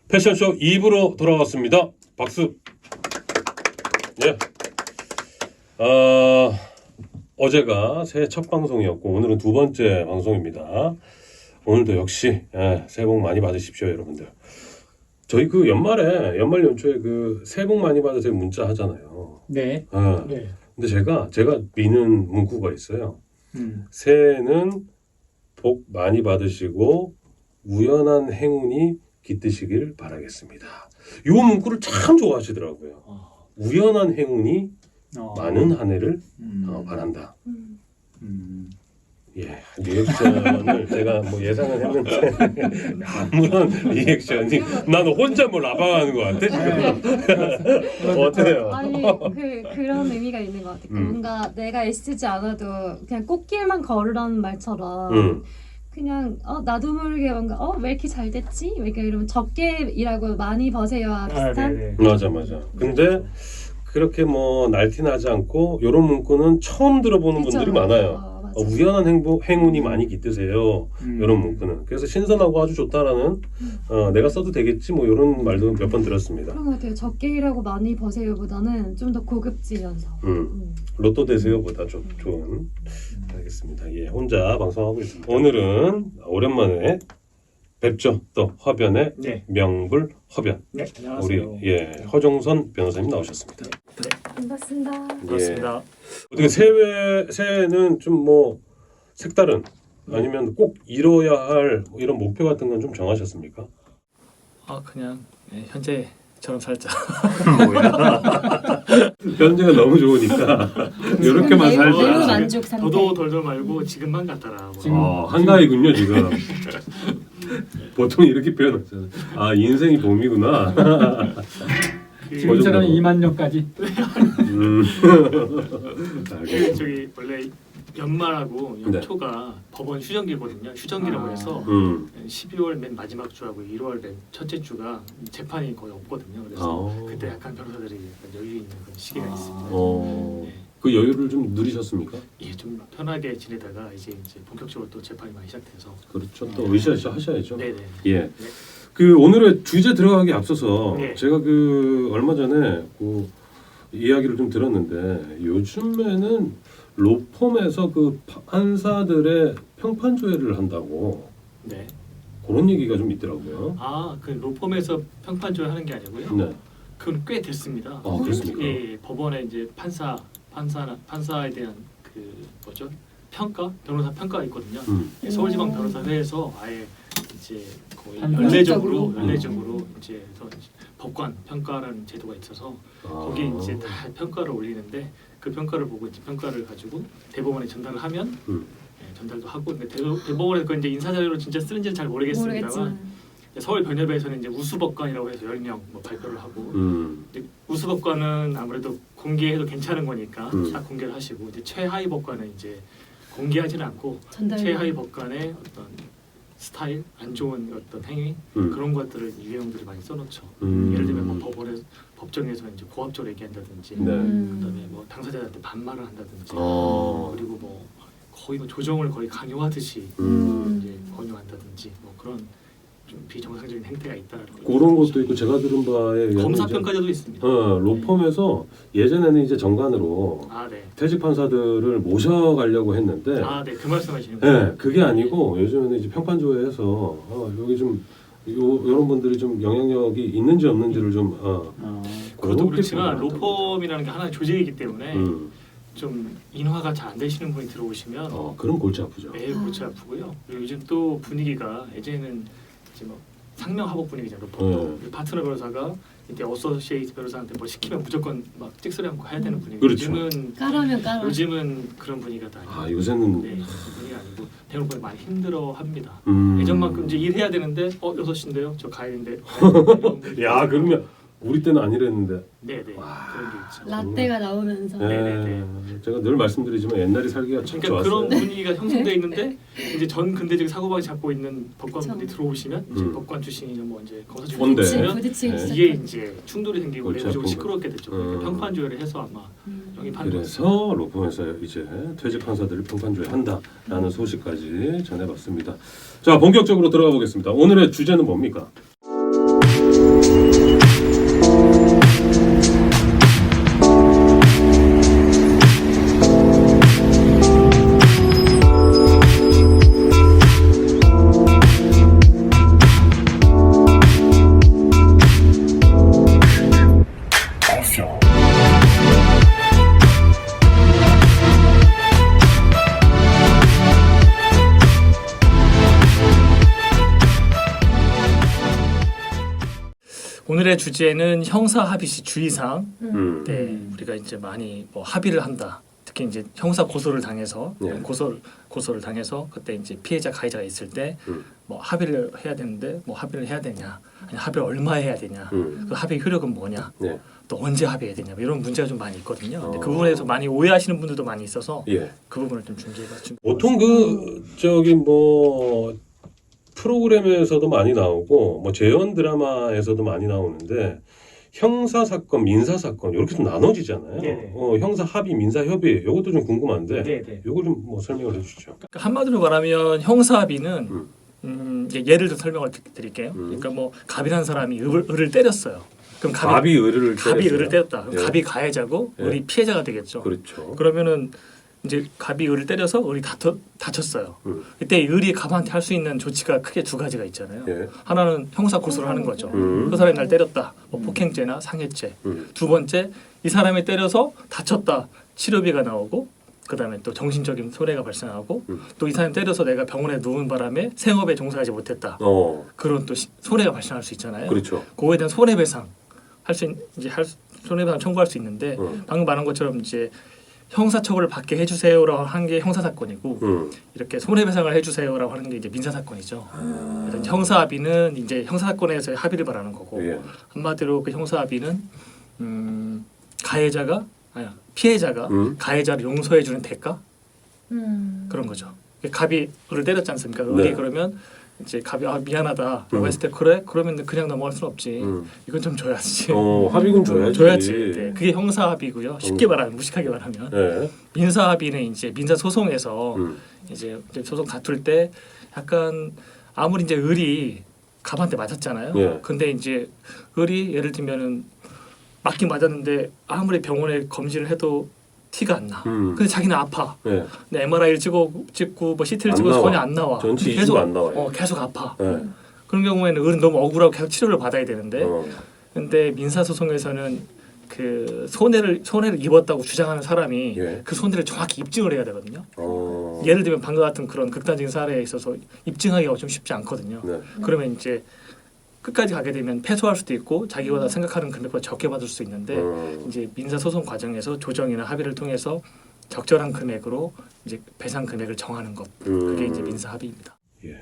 패션쇼 2부로 돌아왔습니다. 박수. 예. 어제가 새해 첫 방송이었고 오늘은 두 번째 방송입니다. 오늘도 역시 새해 복 많이 받으십시오, 여러분들. 저희 그 연말 연초에 그 새해 복 많이 받으세요 문자 하잖아요. 네. 네. 근데 제가 미는 문구가 있어요. 새해는 복 많이 받으시고 우연한 행운이 깃드시길 바라겠습니다. 이 문구를 참 좋아하시더라고요. 우연한 행운이 많은 한 해를 바란다. 예, 리액션을 제가 뭐 예상을 했는데 아무런 리액션이 나는 혼자 뭘 라방하는 것 같아 지금. 어때요? 아니 그런 의미가 있는 것 같아요. 뭔가 내가 애쓰지 않아도 그냥 꽃길만 걸으라는 말처럼 그냥 나도 모르게 뭔가 왜 이렇게 잘 됐지? 왜 이렇게 이러면 적게 일하고 많이 버세요와 비슷한. 맞아. 근데 그렇게 뭐 날티나지 않고 이런 문구는 처음 들어보는 그쵸? 분들이 많아요. 우연한 행운이 많이 깃드세요. 이런 문구는. 그래서 신선하고 아주 좋다라는 내가 써도 되겠지 뭐 이런 말도 몇 번 들었습니다. 그런 것 같아요. 적게 일하고 많이 버세요보다는 좀 더 고급지면서. 로또 되세요보다 좋은. 알겠습니다. 예, 혼자 방송하고 있습니다. 오늘은 오랜만에 뵙죠. 또 화변의 명불 화변. 네, 안녕하세요. 우리 허종선 변호사님 나오셨습니다. 반갑습니다. 반갑습니다. 어떻게 새해는 좀 뭐 색다른 아니면 꼭 이뤄야 할 이런 목표 같은 건 좀 정하셨습니까? 그냥 현재처럼 살자. 현재가 너무 좋으니까 이렇게만 매우 살자. 만족 상태. 더도 덜덜 말고 지금만 같더라. 한가위군요 지금. 보통 이렇게 표현하잖아요. 인생이 봄이구나. 지금처럼 2만 년까지. 알겠습니다. 저기 원래 연말하고 연초가 법원 휴정기거든요. 휴정기라고 해서 12월 맨 마지막 주하고 1월 맨 첫째 주가 재판이 거의 없거든요. 그래서 그때 약간 변호사들이 약간 여유 있는 그런 시기가 있습니다. 네. 그 여유를 좀 누리셨습니까? 예, 좀 편하게 지내다가 이제 본격적으로 또 재판이 많이 시작돼서. 그렇죠. 또 으쌰으쌰 하셔야죠. 네네. 예. 네. 그 오늘의 주제 들어가기 앞서서 네. 제가 그 얼마 전에 그 이야기를 좀 들었는데 요즘에는 로펌에서 그 판사들의 평판 조회를 한다고 네. 그런 얘기가 좀 있더라고요. 그 로펌에서 평판 조회하는 게 아니고요. 네. 그건 꽤 됐습니다. 그렇습니까? 예, 법원에 이제 판사에 대한 그 뭐죠? 평가, 변호사 평가가 있거든요. 서울지방 변호사회에서 아예 이제 거의 연례적으로 이제 법관 평가라는 제도가 있어서 거기에 이제 다 평가를 올리는데 그 평가를 보고 이제 평가를 가지고 대법원에 전달을 하면 전달도 하고 근데 대법원에서 그 이제 인사자료로 진짜 쓰는지는 잘 모르겠습니다만 서울 변협에서는 이제 우수법관이라고 해서 10명 뭐 발표를 하고 우수법관은 아무래도 공개해도 괜찮은 거니까 다 공개를 하시고 이제 최하위 법관은 이제 공개하지는 않고 최하위 법관의 어떤 스타일, 안 좋은 어떤 행위 그런 것들을 유형들을 많이 써놓죠. 예를 들면 뭐 법정에서 이제 고압적으로 얘기한다든지, 그다음에 뭐 당사자한테 반말을 한다든지, 그리고 뭐 거의 뭐 조정을 거의 강요하듯이 이제 권유한다든지 뭐 그런 좀 비정상적인 행태가 있다는 거. 그런 것도 있고 제가 들은 바에 검사 평가제도 있습니다. 로펌에서 예전에는 이제 정관으로 퇴직 판사들을 모셔가려고 했는데 네, 그 말씀하시는 거예요. 네, 그게 아니고 요즘에는 이제 평판 조회해서 여기 좀 이런 분들이 좀 영향력이 있는지 없는지를 좀 그것도 그렇지만 로펌이라는 게 하나의 조직이기 때문에 좀 인화가 잘 안 되시는 분이 들어오시면 그럼 골치 아프죠. 매일 골치 아프고요. 그리고 요즘 또 분위기가 예전에는 이제 뭐 상명하복 분위기잖아요. 로펌도 파트너 변호사가 이때 어소시에이트 변호사한테 뭐 시키면 무조건 막 찍소리 하고 해야 되는 분위기. 그렇죠. 요즘은 그런 분위기가 다 아니고. 요새는 그런 분위기가 아니고 대부분 많이 힘들어합니다. 예전만큼 이제 일해야 되는데 6시인데요. 저 가야 되는데. 야 그러면 우리 때는 아니랬는데. 네네. 그런 게 있죠. 라떼가 나오면서. 네네네. 제가 늘 말씀드리지만 옛날이 살기가 참 그러니까 좋았어요. 그런 분위기가 형성돼 있는데 이제 전 근대적 사고방식 잡고 있는 법관분들이 들어오시면 이제 법관 출신이나 뭐 이제 검사 뭔데? 출신이면 이게 이제 충돌이 생기고 내부적으로 시끄럽게 됐죠. 그러니까 평판 조회를 해서 아마 영입하는 그래서 로펌에서 이제 퇴직 판사들을 평판 조회한다라는 소식까지 전해봤습니다. 자 본격적으로 들어가 보겠습니다. 오늘의 주제는 뭡니까? 오늘의 주제는 형사 합의 시 주의사항. 네, 음. 우리가 이제 많이 뭐 합의를 한다. 특히 이제 형사 고소를 당해서 예. 고소를 당해서 그때 이제 피해자 가해자가 있을 때 뭐 합의를 해야 되는데 뭐 합의를 해야 되냐, 아니 합의를 얼마 해야 되냐, 그 합의 효력은 뭐냐, 네. 또 언제 합의해야 되냐 뭐 이런 문제가 좀 많이 있거든요. 근데 어. 그 부분에서 많이 오해하시는 분들도 많이 있어서 예. 그 부분을 좀 준비해봤습니다. 보통 그 저기 뭐 프로그램에서도 많이 나오고 뭐 재연 드라마에서도 많이 나오는데 형사 사건, 민사 사건 이렇게 좀 나눠지잖아요. 네네. 형사 합의, 민사 협의 이것도 좀 궁금한데 네. 요거 좀 뭐 설명을 해주시죠. 그러니까 한마디로 말하면 형사 합의는 이제 예를 들어 설명을 드릴게요. 그러니까 뭐 갑이라는 사람이 을을 때렸어요. 그럼 갑이 을을 을을 때렸다. 그럼 예. 갑이 가해자고 예. 을이 피해자가 되겠죠. 그렇죠. 그러면은 이제 갑이 을을 때려서 을이 다쳤어요. 이때 을이 갑한테 할 수 있는 조치가 크게 두 가지가 있잖아요. 예. 하나는 형사 고소를 하는 거죠. 그 사람이 날 때렸다. 뭐 폭행죄나 상해죄. 두 번째 이 사람이 때려서 다쳤다. 치료비가 나오고 그다음에 또 정신적인 손해가 발생하고 또 이 사람이 때려서 내가 병원에 누운 바람에 생업에 종사하지 못했다. 그런 또 손해가 발생할 수 있잖아요. 그렇죠. 그거에 대한 손해배상 손해배상 청구할 수 있는데 방금 말한 것처럼 이제 형사처벌을 받게 해주세요라고 하는 게 형사사건이고 이렇게 손해배상을 해주세요라고 하는 게 이제 민사사건이죠. 그래서 이제 형사합의는 이제 형사사건에서의 합의를 말하는 거고 예. 한마디로 그 형사합의는 피해자가 가해자를 용서해주는 대가 그런 거죠. 갑이 을을 때렸지 않습니까? 을이 네. 그러면 이제 갑이 미안하다라고 했을 때 그래? 그러면 그냥 넘어갈 수는 없지. 이건 좀 줘야지. 합의금 줘야지. 줘야지. 네. 그게 형사 합의고요. 쉽게 말하면 무식하게 말하면 예. 민사 합의는 이제 민사 소송에서 이제 소송 다툴 때 약간 아무리 이제 을이 갑한테 맞았잖아요. 예. 근데 이제 을이 예를 들면은 맞긴 맞았는데 아무리 병원에 검진을 해도 티가 안 나. 근데 자기는 아파. 예. 근데 MRI를 찍고 뭐 CT를 안 찍고 나와. 전혀 안 나와. 전치 계속 이수가 안 나와요. 계속 아파. 예. 그런 경우에는 을은 너무 억울하고 계속 치료를 받아야 되는데 어. 근데 민사 소송에서는 그 손해를 입었다고 주장하는 사람이 예. 그 손해를 정확히 입증을 해야 되거든요. 어. 예를 들면 방금 같은 그런 극단적인 사례에 있어서 입증하기가 좀 쉽지 않거든요. 네. 그러면 이제 끝까지 가게 되면 패소할 수도 있고 자기가 생각하는 금액보다 적게 받을 수 있는데 이제 민사 소송 과정에서 조정이나 합의를 통해서 적절한 금액으로 이제 배상 금액을 정하는 것 그게 이제 민사 합의입니다. 예.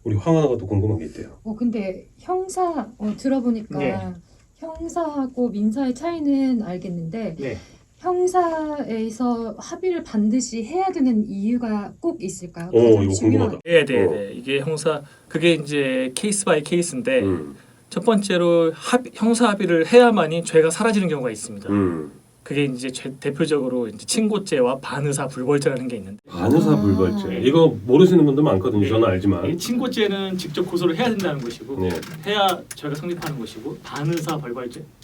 우리 황하나가 또 궁금한 게 있대요. 근데 형사 들어보니까 네. 형사하고 민사의 차이는 알겠는데 네. 형사에서 합의를 반드시 해야 되는 이유가 꼭 있을까요? 이거 가장 중요한. 궁금하다. 네. 이게 그게 이제 케이스 바이 케이스인데 첫 번째로 형사 합의를 해야만이 죄가 사라지는 경우가 있습니다. 그게 이제 대표적으로 이제 친고죄와 반의사 불벌죄라는 게 있는데 반의사 불벌죄. 네. 이거 모르시는 분들 많거든요. 네. 저는 알지만. 이 친고죄는 직접 고소를 해야 된다는 것이고 네. 해야 죄가 성립하는 것이고 반의사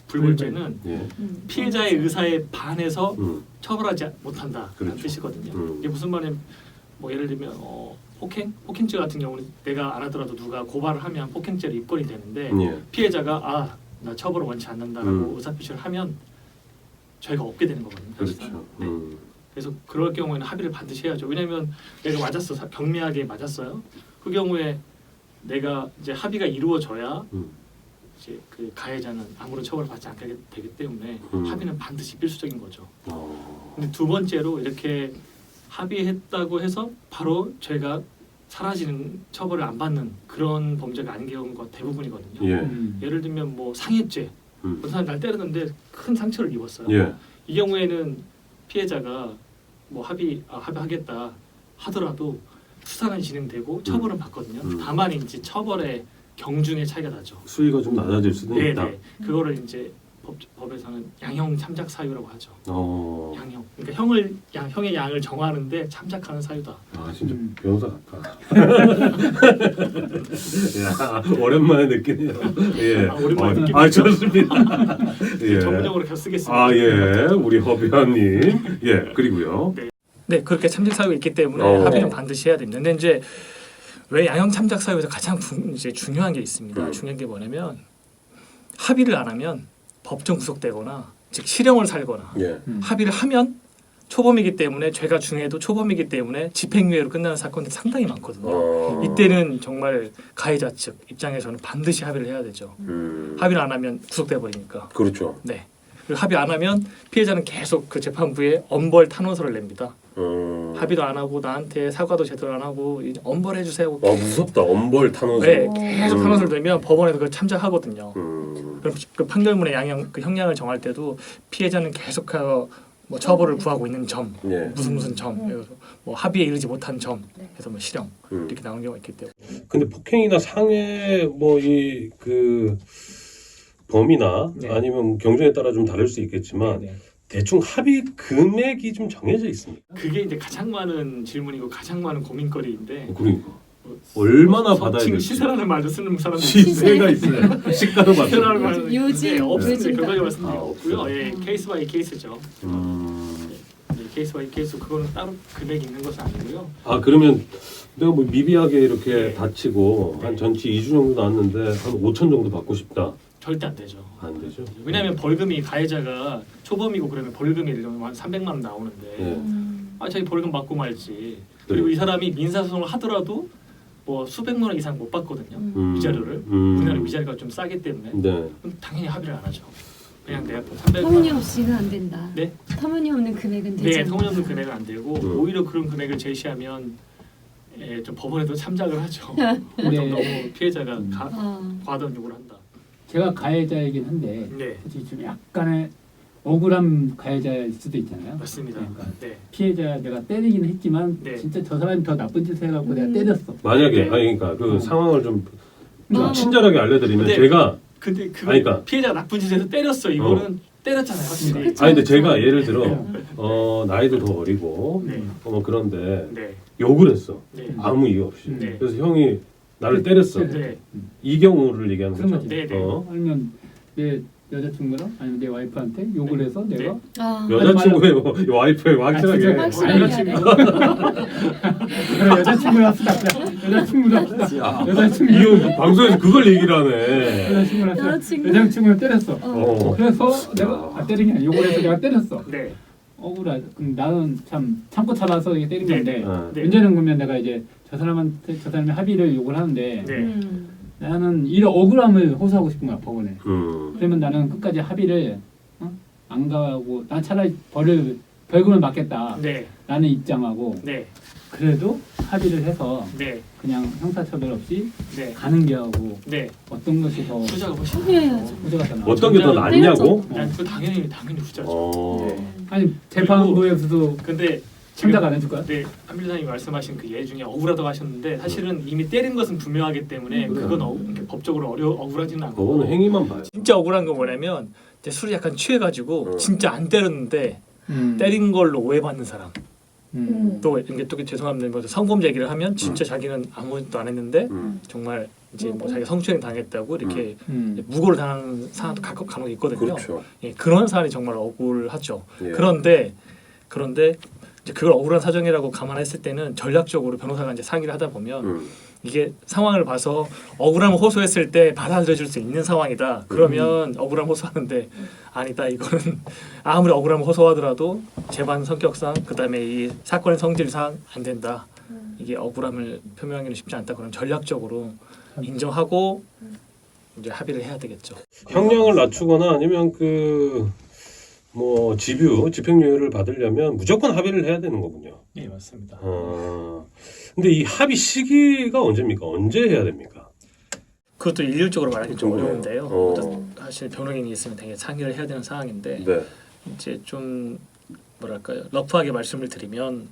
불벌죄는 예. 피해자의 의사에 반해서 음. 처벌하지 못한다는 그렇죠. 뜻이거든요. 이게 무슨 말이냐면 뭐 예를 들면 폭행죄 같은 경우는 내가 안 하더라도 누가 고발을 하면 폭행죄로 입건이 되는데 예. 피해자가 나 처벌을 원치 않는다라고 의사표시를 하면 죄가 없게 되는 거거든요. 그렇죠. 네. 그래서 그럴 경우에는 합의를 반드시 해야죠. 왜냐하면 내가 맞았어, 경미하게 맞았어요. 그 경우에 내가 이제 합의가 이루어져야 이제 그 가해자는 아무런 처벌을 받지 않게 되기 때문에 합의는 반드시 필수적인 거죠. 근데 두 번째로 이렇게 합의했다고 해서 바로 죄가 사라지는 처벌을 안 받는 그런 범죄가 아닌 경우가 대부분이거든요. 예. 예를 들면 뭐 상해죄, 어떤 사람이 날 때렸는데 큰 상처를 입었어요. 예. 이 경우에는 피해자가 뭐 합의하겠다 하더라도 수사는 진행되고 처벌은 받거든요. 다만 이제 처벌의 경중의 차이가 나죠. 수위가 좀 낮아질 수도 있다. 네. 그거를 이제 법에서는 양형 참작 사유라고 하죠. 양형. 그러니까 형의 양을 정하는데 참작하는 사유다. 진짜 변호사 같다. 야, 오랜만에 느끼네요. 예. 오랜만에 느끼네요. 좋습니다. 예. 전문용어로 계속 쓰겠습니다. 예. 우리 허비아님. 예. 그리고요. 네, 그렇게 참작 사유가 있기 때문에 합의는 반드시 해야 됩니다. 근데 이제 왜 양형 참작 사유에서 가장 이제 중요한 게 있습니다. 중요한 게 뭐냐면 합의를 안 하면 법정 구속되거나 즉 실형을 살거나 예. 합의를 하면 초범이기 때문에 죄가 중해도 초범이기 때문에 집행유예로 끝나는 사건들이 상당히 많거든요. 이때는 정말 가해자 측 입장에서는 반드시 합의를 해야 되죠. 합의를 안 하면 구속돼 버리니까. 그렇죠. 네. 그리고 합의 안 하면 피해자는 계속 그 재판부에 엄벌 탄원서를 냅니다. 합의도 안 하고 나한테 사과도 제대로 안 하고 이제 엄벌해 주세요. 무섭다. 엄벌 탄원서. 네, 계속 탄원서를 내면 법원에서 그걸 참작하거든요. 그럼 그 판결문의 그 형량을 정할 때도 피해자는 계속해서 뭐 처벌을 구하고 있는 점, 예. 무슨 점, 그래서 뭐 합의에 이르지 못한 점, 그래서 뭐 실형 이렇게 나오는 경우가 있기 때문에. 근데 폭행이나 상해 뭐 이 그 범위나 네. 아니면 경종에 따라 좀 다를 수 있겠지만 네. 대충 합의 금액이 좀 정해져 있습니까? 그게 이제 가장 많은 질문이고 가장 많은 고민거리인데 그러니까 얼마나 받아야 지금 될지. 시세라는 말도 쓰는 사람들이 시세가 있어요. 시가도 받아요. 시세라는 말은 요즘 없습니다. 요즘 그거까지 다 말씀드리고 없고요. 없어요. 예, 케이스 바이 케이스죠. 케이스 바이 케이스 그거는 따로 금액이 있는 것은 아니고요. 아 그러면 내가 뭐 미비하게 이렇게 네. 다치고 한 전치 2주 정도 나왔는데 한 5천 정도 받고 싶다. 절대 안 되죠. 안 되죠. 왜냐하면 벌금이 가해자가 초범이고 그러면 벌금이 예를 들면 한 300만 원 나오는데 예. 아 자기 벌금 받고 말지. 그리고 네. 이 사람이 민사소송을 하더라도 뭐 수백만 원 이상 못 받거든요. 음. 위자료를. 우리나라 위자료가 좀 싸기 때문에 네. 그럼 당연히 합의를 안 하죠. 그냥 내가 300만 원. 터무니없이는 안 된다. 네? 터무니없는 금액은 되지 네, 않는다. 터무니없는 금액은 안 되고 오히려 그런 금액을 제시하면 좀 법원에도 참작을 하죠. 네. 좀 너무 피해자가 어. 과도한 요구를 한다. 제가 가해자이긴 한데 네, 솔직히 좀 약간의 억울한 가해자일 수도 있잖아요. 맞습니다. 그러니까 네, 피해자 내가 때리긴 했지만 네. 진짜 저 사람이 더 나쁜 짓을 해갖고 내가 때렸어. 만약에 네. 아니 그러니까 그 상황을 좀 어. 친절하게 알려드리면 근데 제가 근데 그거 아니, 그러니까. 피해자가 나쁜 짓을 해서 때렸어. 이거는 때렸잖아요, 확실히. 그쵸. 아니 근데 제가 예를 들어 네. 나이도 더 어리고 네, 그런데 네, 욕을 했어. 네, 아무 이유 없이. 네. 그래서 형이 나를 때렸어. 네, 이 경우를 얘기하는 그런 거죠. 거지. 네, 네. 아니면 내 여자친구랑 아니면 내 와이프한테 욕을 네. 해서 내가 아. 여자친구의 와이프의 확실하게. 진짜? 확실하게 아니, 여자친구라서 여자친구라서 여자친구 이 방송에서 그걸 얘기를 하네. 여자친구라서 여자친구. 여자친구를 때렸어. 어. 그래서 내가 때린 게 아니라 욕을 해서 내가 때렸어. 네, 억울하죠. 그럼 나는 참 참고 참아서 이게 때린 네, 건데 어. 네. 문제는 그러면 내가 이제 저 사람이 합의를 요구를 하는데 네. 나는 이런 억울함을 호소하고 싶은 거야 법원에. 그러면 나는 끝까지 합의를 안 가고 난 차라리 벌금을 맞겠다. 네, 라는 입장하고 네, 그래도 합의를 해서 네, 그냥 형사처벌 없이 네, 가는 게 하고 네. 어떤 것이 더 후자가 훨씬 후회해야죠. 후자가 더 나아. 어떤 게 더 낫냐고? 난 그거 당연히 후자죠. 어. 네. 아니 재판부에서도 근데 참작 안 해줄 거야? 네, 한빌사님이 말씀하신 그 예 중에 억울하다고 하셨는데 사실은 이미 때린 것은 분명하기 때문에 그건 이렇게 법적으로 억울하지는 않고 그거는 행위만 봐요. 진짜 억울한 건 뭐냐면 이제 술이 약간 취해가지고 진짜 안 때렸는데 때린 걸로 오해받는 사람. 또 이게 또 죄송합니다. 뭐 성범죄 얘기를 하면 진짜 자기는 아무것도 안 했는데 정말 이제 뭐 자기가 성추행 당했다고 이렇게 무고를 당하는 사람도 간혹 있거든요. 그렇죠. 예, 그런 사람이 정말 억울하죠. 예. 그런데 이제 그걸 억울한 사정이라고 감안했을 때는 전략적으로 변호사가 이제 상의를 하다 보면 이게 상황을 봐서 억울함을 호소했을 때 받아들여줄 수 있는 상황이다. 그러면 억울함 호소하는데 아니다. 이거는 아무리 억울함을 호소하더라도 재반 성격상 그다음에 이 사건의 성질상 안 된다. 이게 억울함을 표명하기는 쉽지 않다. 그럼 전략적으로 인정하고 이제 합의를 해야 되겠죠. 형량을 낮추거나 아니면 뭐 집행유예를 받으려면 무조건 합의를 해야 되는 거군요. 네, 맞습니다. 근데 이 합의 시기가 언제입니까? 언제 해야 됩니까? 그것도 일률적으로 말하기 좀 어려운데요. 어. 사실 변호인이 있으면 되게 상의를 해야 되는 상황인데 네. 이제 좀 뭐랄까요, 러프하게 말씀을 드리면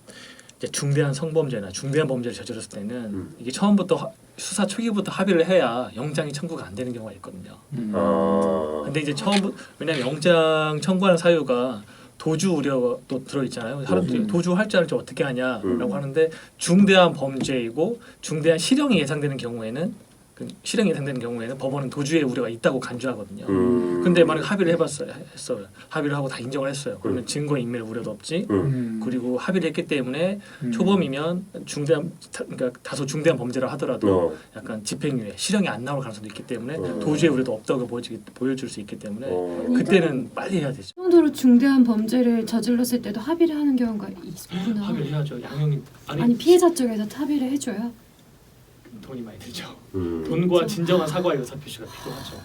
이제 중대한 성범죄나 중대한 범죄를 저질렀을 때는 이게 처음부터 수사 초기부터 합의를 해야 영장이 청구가 안 되는 경우가 있거든요. 근데 이제 왜냐하면 영장 청구하는 사유가 도주 우려도 들어 있잖아요. 사람들이 도주할 줄 알지 어떻게 하냐라고 하는데 중대한 범죄이고 중대한 실형이 예상되는 경우에는 그 실형이 예상되는 경우에는 법원은 도주의 우려가 있다고 간주하거든요. 근데 만약 합의를 했어요. 합의를 하고 다 인정을 했어요. 그러면 증거 인멸 우려도 없지. 그리고 합의를 했기 때문에 초범이면 그러니까 다소 중대한 범죄라 하더라도 약간 집행유예, 실형이 안 나올 가능성도 있기 때문에 도주의 우려도 없다고 보여줄 수 있기 때문에 그때는 빨리 해야 되죠. 이 정도로 중대한 범죄를 저질렀을 때도 합의를 하는 경우가 있구나. 합의를 해야죠. 양형이 아니 피해자 쪽에서 합의를 해줘요. 돈이 많이 들죠. 돈과 진정한 사과의 의사 표시가 필요하죠.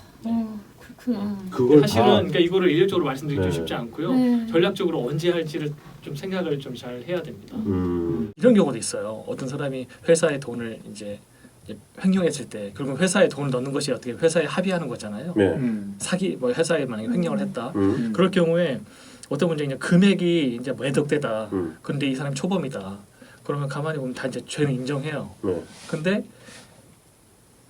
그렇구나. 그걸 사실은 다 그러니까 이거를 일률적으로 말씀드리기 좀 네. 쉽지 않고요. 네. 전략적으로 언제 할지를 좀 생각을 좀 잘 해야 됩니다. 이런 경우도 있어요. 어떤 사람이 회사에 돈을 이제 횡령했을 때 결국 회사에 돈을 넣는 것이 어떻게 회사에 합의하는 거잖아요. 네. 사기 뭐 회사에 만약에 횡령을 했다. 그럴 경우에 어떤 문제냐 금액이 이제 매덕되다. 그런데 이 사람이 초범이다. 그러면 가만히 보면 다 이제 죄는 인정해요. 네. 근데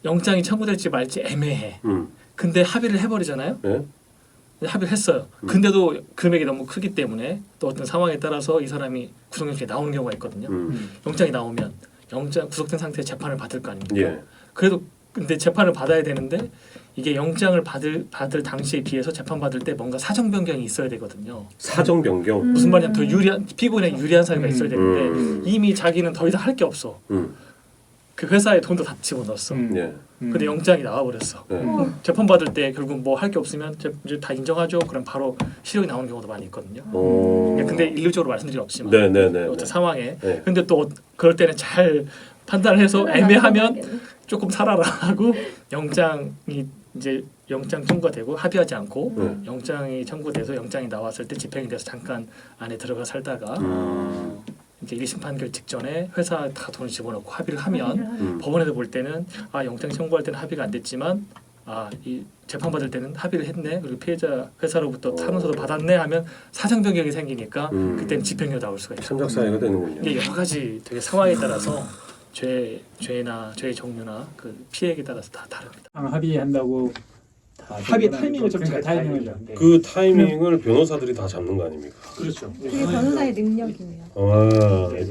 영장이 청구될지 말지 애매해. 음. 근데 합의를 해버리잖아요. 네. 합의를 했어요. 근데도 금액이 너무 크기 때문에 또 어떤 상황에 따라서 이 사람이 구속영장이 나오는 경우가 있거든요. 영장이 나오면 영장 구속된 상태에 재판을 받을 거 아닙니까? 예. 그래도 근데 재판을 받아야 되는데 이게 영장을 받을 당시에 비해서 재판 받을 때 뭔가 사정 변경이 있어야 되거든요. 사정 변경. 무슨 말이냐면 더 유리한 피고인에 유리한 사유가 있어야 되는데 이미 자기는 더 이상 할 게 없어. 그 회사에 돈도 다 집어넣었어. 예. 근데 영장이 나와버렸어. 네. 재판 받을 때 결국 뭐 할 게 없으면 이제 다 인정하죠. 그럼 바로 실형이 나오는 경우도 많이 있거든요. 근데 일률적으로 말씀드릴 없지만 네네네. 어떤 상황에 네. 근데 또 그럴 때는 잘 판단을 해서 애매하면 조금 살아라 하고 영장이 이제 영장 청구가 되고 합의하지 않고 영장이 청구돼서 영장이 나왔을 때 집행이 돼서 잠깐 안에 들어가 살다가 이제 1심 판결 직전에 회사 다 돈을 집어넣고 합의를 하면 법원에서 볼 때는 영장 청구할 때는 합의가 안 됐지만 이 재판 받을 때는 합의를 했네. 그리고 피해자 회사로부터 탄원서도 받았네 하면 사정 변경이 생기니까 그때는 집행유예 나올 수가 있어요. 참작 사유가 되는군요. 이게 여러 가지 되게 상황에 따라서 죄나 죄의 종류나 그 피해에 따라서 다 다릅니다. 합의한다고 다 합의 되거나 타이밍을 좀 그러니까 잘 타이밍을 봐야 좀. 돼요. 그 타이밍을 변호사들이 다 잡는 거 아닙니까? 그렇죠. 그게 변호사의 능력이에요.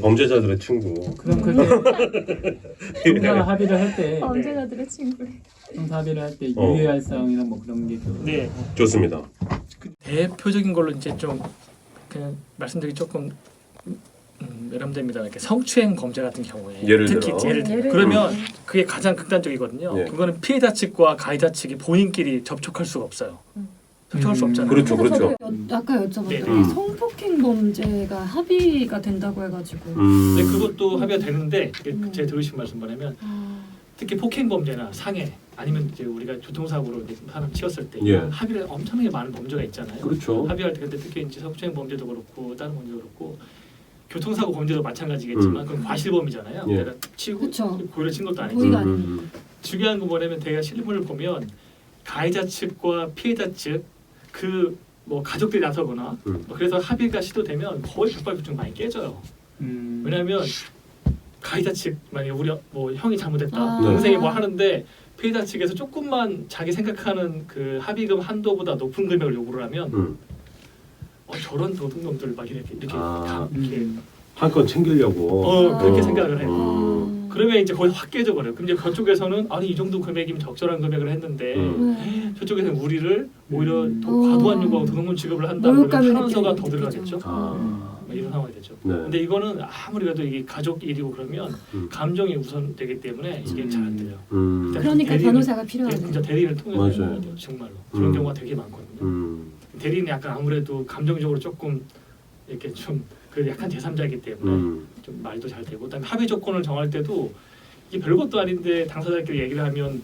범죄자들의 친구. 그럼 그때 형사 합의를 할 때 범죄자들의 친구. 형사 합의를 할 때 유리할 사항이나 뭐 그런 게 또. 네. 좋습니다. 대표적인 걸로 이제 좀 그냥 말씀드리기 조금 외람됩니다. 이렇게 성추행 범죄 같은 경우에 예를 특히 들어. 예를 들어 예를 그러면 그게 가장 극단적이거든요. 예. 그거는 피해자 측과 가해자 측이 본인끼리 접촉할 수가 없어요. 접촉할 수 없잖아요. 그렇죠, 그래서 그렇죠. 저도 아까 여쭤봤더니 네. 성폭행 범죄가 합의가 된다고 해가지고 근데 그것도 합의가 되는데 음. 제가 들으신 말씀 뭐냐면 특히 폭행 범죄나 상해 아니면 이제 우리가 교통사고로 이제 사람 치였을 때 예. 합의를 엄청나게 많은 범죄가 있잖아요. 그렇죠. 합의할 때 근데 특히 이제 성추행 범죄도 그렇고 다른 범죄도 그렇고 교통사고 범죄도 마찬가지겠지만 그건 과실범이잖아요. 예. 내가 치고 그쵸. 고의로 친 것도 아니고 고의가 아니고 중요한 건 뭐냐면 대가 실물을 보면 가해자 측과 피해자 측 그 뭐 가족들이 나서거나 뭐 그래서 합의가 시도되면 거의 백발백중 많이 깨져요. 왜냐하면 가해자 측 만약에 우리 뭐 형이 잘못했다 동생이 뭐 하는데 피해자 측에서 조금만 자기 생각하는 그 합의금 한도보다 높은 금액을 요구를 하면 저런 도둑놈들 막 이렇게 한 건 챙기려고. 그렇게 생각을 해요. 그러면 이제 거의 확 깨져버려요. 그럼 이제 그쪽에서는 아니 이 정도 금액이면 적절한 금액을 했는데 저쪽에서는 우리를 오히려 더 과도한 요구하고 도둑놈 취급을 한다 그러면 탄원서가 더 들어가겠죠. 이런 상황이 되죠. 네. 근데 이거는 아무리 그래도 이게 가족 일이고 그러면 감정이 우선되기 때문에 이게 잘 안 돼요. 그러니까 변호사가 필요하네요. 진짜 대리인을 통해서 맞아요. 해야 돼요. 정말로 그런 경우가 되게 많거든요. 대리인이 약간 아무래도 감정적으로 조금 이렇게 좀 그 약간 제3자이기 때문에 좀 말도 잘 되고 그다음에 합의 조건을 정할 때도 이게 별것도 아닌데 당사자끼리 얘기를 하면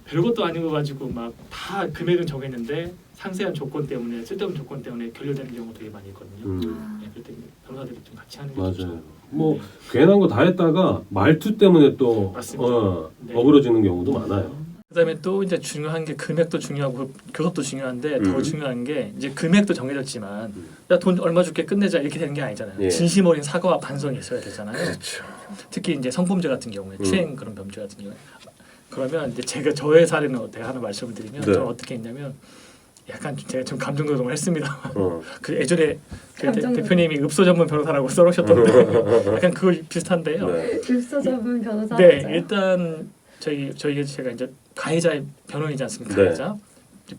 별것도 아닌 거 가지고 막 다 금액은 정했는데 상세한 조건 때문에 쓸데없는 조건 때문에 결렬되는 경우가 되게 많이 있거든요. 네, 그럴 때 변호사들이 좀 같이 하는 게 맞아요. 좋죠. 뭐 괜한 거 다 했다가 말투 때문에 또 맞습니다. 네. 어그러지는 경우도 많아요. 그다음에 또 이제 중요한 게 금액도 중요하고 교섭도 중요한데 더 중요한 게 이제 금액도 정해졌지만 야 돈 얼마 줄게 끝내자 이렇게 되는 게 아니잖아요. 예. 진심 어린 사과와 반성이 있어야 되잖아요. 그렇죠. 특히 이제 성범죄 같은 경우에 추행 그런 범죄 같은 경우에 그러면 이제 제가 저의 사례는 제가 하나 말씀을 드리면 네. 저는 어떻게 했냐면 약간 제가 좀 감정노동을 했습니다. 어. 그 예전에 그 감정노동. 대표님이 읍소 전문 변호사라고 써놓으셨던데 약간 그거 비슷한데요. 네. 읍소 전문 변호사 네, 맞아요? 일단 제가 이제 가해자의 변호인이지 않습니까? 네. 가해자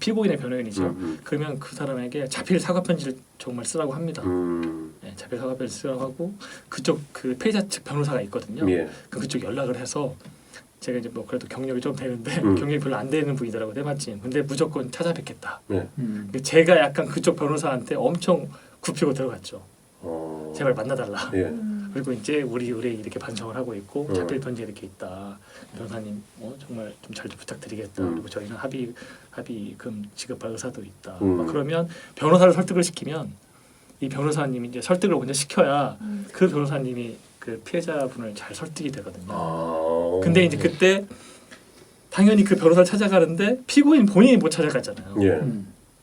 피고인의 변호인이죠. 그러면 그 사람에게 자필 사과 편지를 정말 쓰라고 합니다. 네, 자필 사과 편지 쓰라고 하고 그쪽 그 피해자 측 변호사가 있거든요. 예. 그쪽 연락을 해서 제가 이제 뭐 그래도 경력이 좀 되는데 경력이 별로 안 되는 분이더라고요. 때마침. 근데 무조건 찾아뵙겠다. 네. 제가 약간 그쪽 변호사한테 엄청 굽히고 들어갔죠. 제발 만나달라. 예. 그리고 이제 우리 의뢰 이렇게 반성을 하고 있고 자필 편지 이렇게 있다. 변호사님 정말 좀 잘 좀 부탁드리겠다. 그리고 저희는 합의금 지급할 의사도 있다. 막 그러면 변호사를 설득을 시키면 이 변호사님이 이제 설득을 먼저 시켜야 그 변호사님이 그 피해자분을 잘 설득이 되거든요. 근데 이제 그때 당연히 그 변호사를 찾아가는데 피고인 본인이 못 찾아가잖아요. 예.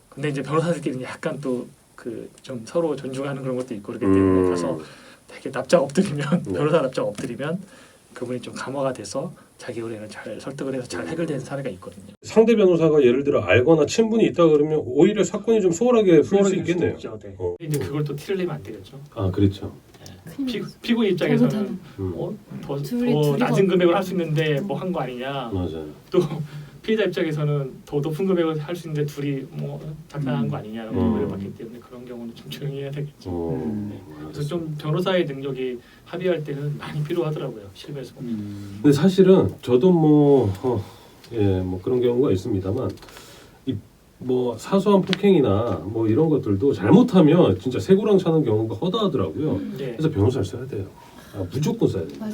근데 이제 변호사들끼리는 약간 또 그 좀 서로 존중하는 그런 것도 있고 그렇기 때문에 가서 되게 납작 엎드리면 변호사 납작 엎드리면 그분이 좀 감화가 돼서 자기 의뢰를 잘 설득을 해서 잘 해결되는 사례가 있거든요. 상대 변호사가 예를 들어 알거나 친분이 있다 그러면 오히려 사건이 좀 수월하게 풀릴 수 있겠네요. 있죠, 네. 이제 그걸 또 티를 내면 안 되겠죠. 아 그렇죠. 피고인 입장에서는 잘못하면. 더 둘이 낮은 금액을 할 수 있는데 뭐 한 거 아니냐. 맞아요. 또 피해자 입장에서는 더 높은 금액을 할 수 있는데 둘이 뭐 작당한 거 아니냐라고 오해받기 때문에 그런 경우는 좀 조용히 해야 되겠죠. 그래서 좀 변호사의 능력이 합의할 때는 많이 필요하더라고요. 실무에서 보면. 근데 사실은 저도 뭐 그런 경우가 있습니다만 뭐 사소한 폭행이나 뭐 이런 것들도 잘못하면 진짜 새고랑 차는 경우가 허다하더라고요. 네. 그래서 변호사를 써야 돼요. 무조건 써야 돼요. 맞아요.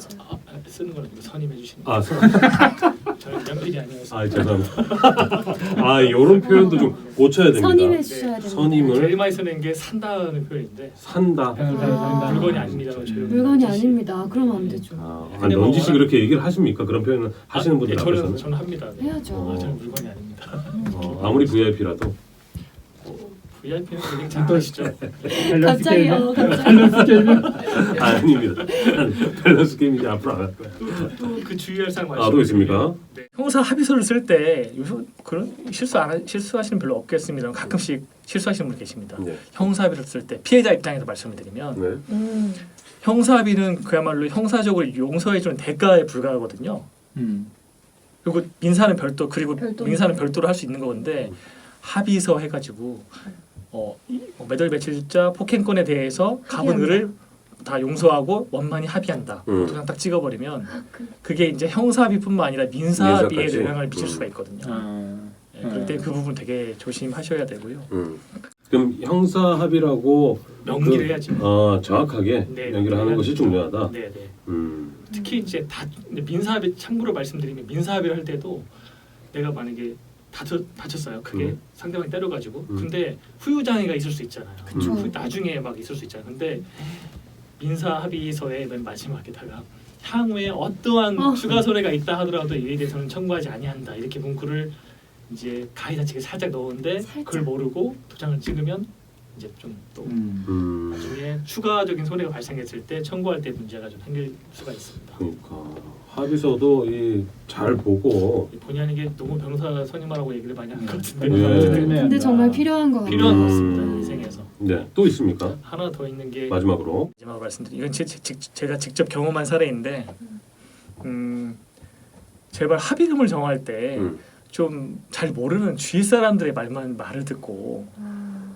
쓰는 건 아니고 선임해 주시는 아, 저는 연필이 아니어서 죄송합니다. 이런 표현도 좀 고쳐야 됩니다. 선임해 주셔야 됩니다. 선임을 제일 많이 쓰는 게 산다는 표현인데 산다. 물건이 아닙니다라는 표현. 물건이 아닙니다. 그러면 안 되죠. 아니 넌지 씨 그렇게 얘기를 하십니까? 그런 표현을 하시는 분들 앞에서는? 저는 합니다. 네. 해야죠. 저는 물건이 아닙니다. 아무리 VIP라도 VIP는 얘기 잘 하시죠. 갑자기요. 아닙니다. 밸런스 게임 이제 앞으로 안 할 거야. 또 그 주의할 사항 말씀. 또 있습니까? 네. 형사 합의서를 쓸 때 그런 실수하시는 별로 없겠습니다만 가끔씩 실수하시는 분 계십니다. 네. 형사 합의를 쓸 때 피해자 입장에서 말씀을 드리면 네. 형사 합의는 그야말로 형사적으로 용서해주는 대가에 불과하거든요. 그리고 민사는 별도 그리고 민사는 별도로 할 수 있는 건데 합의서 해가지고 몇 월 며칠자 폭행건에 대해서 갑은 을을 다 용서하고 원만히 합의한다. 그냥 딱 찍어버리면 그게 이제 형사합의뿐만 아니라 민사합의에 민사까지? 영향을 미칠 수가 있거든요. 네, 그럴 때 그 부분 되게 조심하셔야 되고요. 그럼 형사 합의라고 명기를 해야지. 정확하게 네, 연기를 하는 것이 중요하다. 네. 특히 이제 민사합의 참고로 말씀드리면 민사합의를 할 때도 내가 만약에 다쳤어요. 그게 상대방이 때려가지고. 근데 후유장애가 있을 수 있잖아요. 나중에 막 있을 수 있잖아요. 근데 민사합의서의 맨 마지막에다가 향후에 어떠한 추가 손해가 있다 하더라도 이에 대해서는 청구하지 아니한다 이렇게 문구를 이제 가해자 측에 살짝 넣었는데 그걸 모르고 도장을 찍으면 이제 좀 또 나중에 추가적인 손해가 발생했을 때 청구할 때 문제가 좀 생길 수가 있습니다. 그러니까 합의서도 잘 보고 본의 아니게 너무 변호사 선임하라고 얘기를 많이 한 것 같은데 근데 정말 필요한 것 같아요. 필요한 것 같습니다. 인생에서. 네, 또 있습니까? 하나 더 있는 게 마지막으로 말씀드리면 이건 제가 직접 경험한 사례인데 제발 합의금을 정할 때 좀 잘 모르는 주위 사람들의 말을 듣고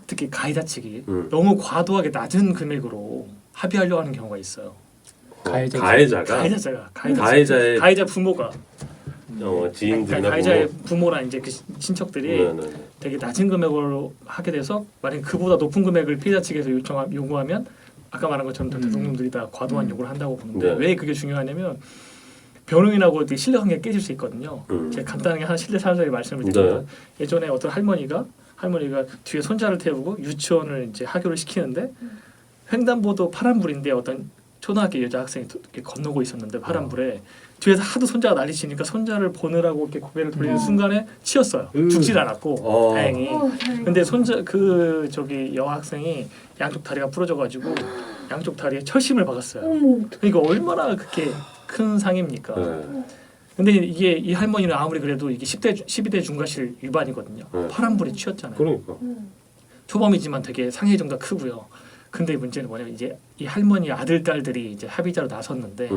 특히 가해자 측이 너무 과도하게 낮은 금액으로 합의하려고 하는 경우가 있어요. 가해자의 가해자 부모가 지인들이나 가해자의 부모나 이제 그 친척들이 되게 낮은 금액으로 하게 돼서 만약 그보다 높은 금액을 피해자 측에서 요구하면 아까 말한 것처럼 대통령들이 다 과도한 요구를 한다고 보는데 왜 그게 중요하냐면 변호인하고 되게 신뢰관계가 깨질 수 있거든요. 제가 간단하게 한 실례 사례 말씀을 드리면 예전에 어떤 할머니가 뒤에 손자를 태우고 유치원을 이제 하교를 시키는데 횡단보도 파란불인데 어떤 초등학교 여자 학생이 이렇게 건너고 있었는데 파란불에 뒤에서 하도 손자가 난리치니까 손자를 보느라고 이렇게 고개를 돌리는 순간에 치였어요. 죽진 않았고 다행히. 근데 여학생이 양쪽 다리가 부러져가지고 양쪽 다리에 철심을 박았어요. 그러니까 얼마나 그렇게 큰 상입니까? 근데 이게 이 할머니는 아무리 그래도 이게 12대 중과실 위반이거든요. 파란불에 치였잖아요. 그러니까 초범이지만 되게 상해 정도가 크고요. 근데 문제는 뭐냐면 이제 이 할머니 아들 딸들이 이제 합의자로 나섰는데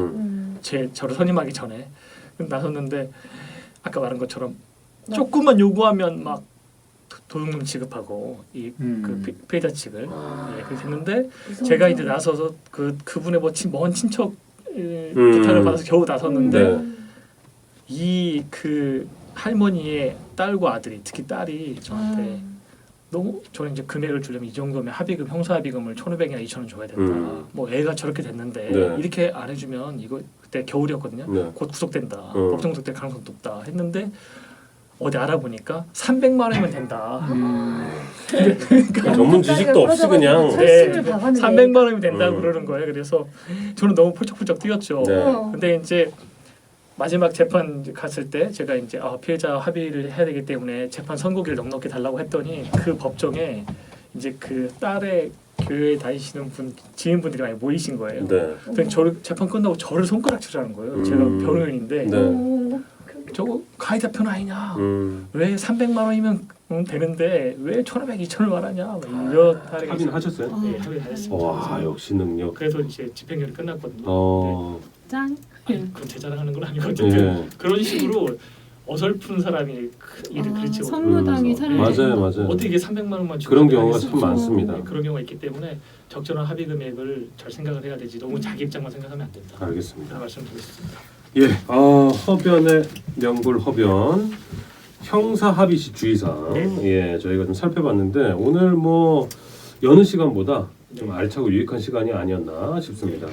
저를 선임하기 전에 나섰는데 아까 말한 것처럼 조금만 요구하면 막 도둑놈 취급하고 그 피해자 측을 예, 그렇게 했는데 제가 이제 나서서 그분의 먼 친척 부탁을 받아서 겨우 나섰는데 이 그 할머니의 딸과 아들이 특히 딸이 저한테 너무 저는 이제 금액을 주려면 이 정도면 합의금 형사 합의금을 1,500이나 2,000원 줘야 된다. 뭐 애가 저렇게 됐는데 네. 이렇게 안 해주면 이거 그때 겨울이었거든요. 네. 곧 구속된다. 법정 구속될 가능성 높다 했는데 어디 알아보니까 300만 원이면 된다. 그러니까 전문 지식도 없이 그냥 네, 300만 원이면 된다고 그러는 거예요. 그래서 저는 너무 펄쩍펄쩍 뛰었죠. 네. 근데 이제 마지막 재판 갔을 때 제가 이제 피해자 합의를 해야 되기 때문에 재판 선고기를 넉넉히 달라고 했더니 그 법정에 이제 그 딸의 교회에 다니시는 분 지인분들이 많이 모이신 거예요. 네. 그래서 저를 재판 끝나고 저를 손가락질하는 거예요. 제가 변호인인데 네. 저거 가해자 편 아니냐? 왜 300만 원이면 되는데 왜 1,500, 2,000을 말하냐? 이렇다. 합의는 하셨어요? 네, 합의를 했습니다. 와 역시 능력. 그래서 이제 집행유예 끝났거든요. 짠. 그건 제 자랑하는 건 아니고 어쨌든 예. 그런 식으로 어설픈 사람이 일을 그르치고 선무당이 사람이 맞아요, 맞아요. 어떻게 이게 300만 원만 주고 그런 경우가 하겠어요? 참 많습니다. 네, 그런 경우가 있기 때문에 적절한 합의 금액을 잘 생각을 해야 되지 너무 자기 입장만 생각하면 안 된다. 알겠습니다. 그런 말씀드리겠습니다. 예, 허변의 명불 허변 형사 합의 시 주의사항 예 저희가 좀 살펴봤는데 오늘 뭐 여느 시간보다 좀 알차고 유익한 시간이 아니었나 싶습니다.